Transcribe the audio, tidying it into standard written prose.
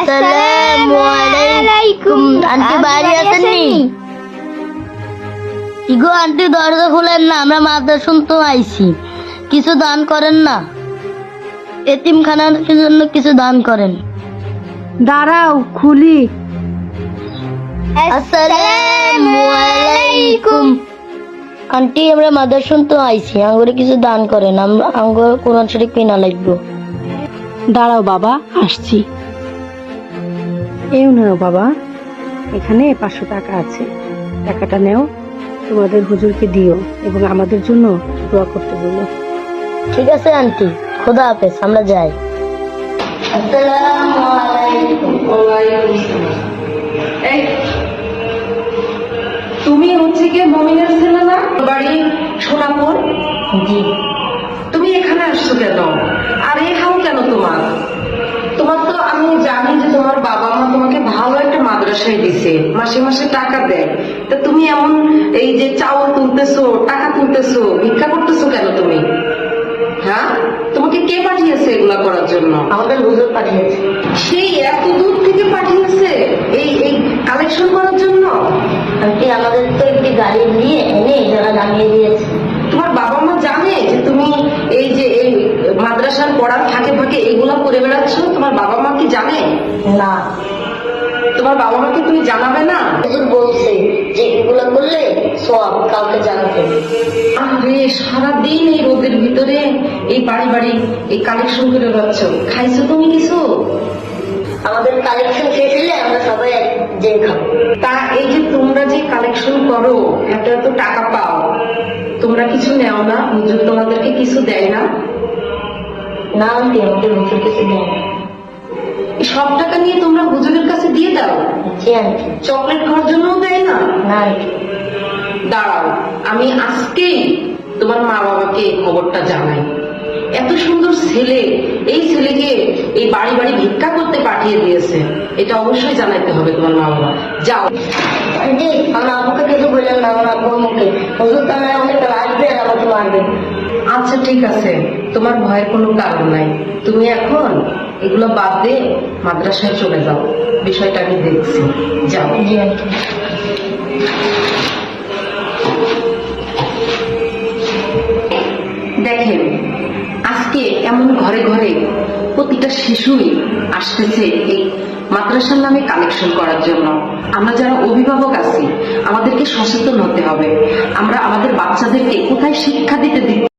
আসসালামু আলাইকুম। আন্টি বাড়ি আছেননি? ইগো আন্টি, দরজা খুলেন না, আমরা মাদ্রাসা তো আইছি। কিছু দান করেন না, এতিমখানার জন্য কিছু দান করেন। দাঁড়াও খুলি। আসসালামু আলাইকুম। আন্টি, আমরা মাদ্রাসা তো আইছি, আঙ্গুরে কিছু দান করেন, আমরা আঙ্গুর কোরআন শরীফ কিনা লাগবো। দাঁড়াও বাবা, আসছি। এও নাও বাবা, এখানে 500 টাকা আছে। টাকাটা নেও, তোমাদের হুজুরকে দিও এবং আমাদের জন্য দোয়া করতে বলো। ঠিক আছে আন্টি, খোদা হাফেজ, আমরা যাই। আসসালামু আলাইকুম। এই তুমি হচ্ছে গিয়ে মমিনের ছেলে না? বাড়ি সোনাপুর। জি। তুমি এখানে আসছো কেন? আর এই হাল কেন তোমার? তোমার তো আমি জানি যে তোমার বাবা মা তোমাকে ভালো একটা মাদ্রাসায় দিছে, মাসে মাসে টাকা দেয়। তা তুমি এমন এই যে চাউল তুলতেছো, টাকা তুলতেছো, ভিক্ষা করতেছো কেন তুমি? হ্যাঁ, তোমাকে কে পাঠিয়েছে এগুলা করার জন্য? আমাদের হুজুর পাঠিয়েছে। সেই এত দূর থেকে পাঠিয়েছে এই এই কালেকশন করার জন্য? আন্টি, আমাদের তো একটি গাড়ি দিয়ে এনে যারা নামিয়ে দিয়েছে। তোমার বাবা মা জানে যে তুমি এই যে এই মাদ্রাসার পড়ার ফাঁকে ফাঁকে এইগুলা করে বেড়াচ্ছ? তোমার বাবা মা কি জানে? না। তোমার বাবা মাকে তুমি জানাবে না? হুজুর বলছে যে এগুলো করলে সব কাউকে জানাতে। আরে সারাদিন এই রোদের ভিতরে এই বাড়ি বাড়ি এই কালেকশন করে বেড়াচ্ছ, খাইছো তুমি কিছু? আমাদের কালেকশন শেষ হলে আমরা সবাই যে খাবো। তা এই যে তোমরা যে কালেকশন করো, এত এত টাকা পাও, তোমরা কিছু নেও না? হুজুর তোমাদেরকে কিছু দেয় না? না আন্টি, আমাদের হুজুর কিছু দেয় না। এই সব টাকা নিয়ে তোমরা হুজুরের কাছে দিয়ে দাও? জি আন্টি। চকলেট খাওয়ার জন্যও দেয় না? না আন্টি। দাঁড়াও, আমি আজকেই তোমার মা বাবাকে এই খবরটা জানাই। এত সুন্দর ছেলে, এই ছেলেকে এই বাড়ি বাড়ি ভিক্ষা করতে পাঠিয়ে দিয়েছে, এটা অবশ্যই জানাইতে হবে তোমার মা বাবা। যাও। আন্টি, আমার আব্বুকে কিছু বললেন না, আমার আব্বুর মুখে হুজুর তো আমার অনেক আসবে আর আমাকে মারবে। আচ্ছা ঠিক আছে, তোমার ভয়ের কোনো কারণ নাই। তুমি এখন এগুলো বাদ দিয়ে মাদ্রাসায় চলে যাও, বিষয়টা আমি দেখছি। যাও। জি আন্টি। দেখেন, আজকে এমন ঘরে ঘরে প্রতিটা শিশুই আসতেছে এই মাদ্রাসার নামে কালেকশন করার জন্য। আমরা যারা অভিভাবক আছি, আমাদেরকে সচেতন হতে হবে। আমরা আমাদের বাচ্চাদেরকে কোথায় শিক্ষা দিতে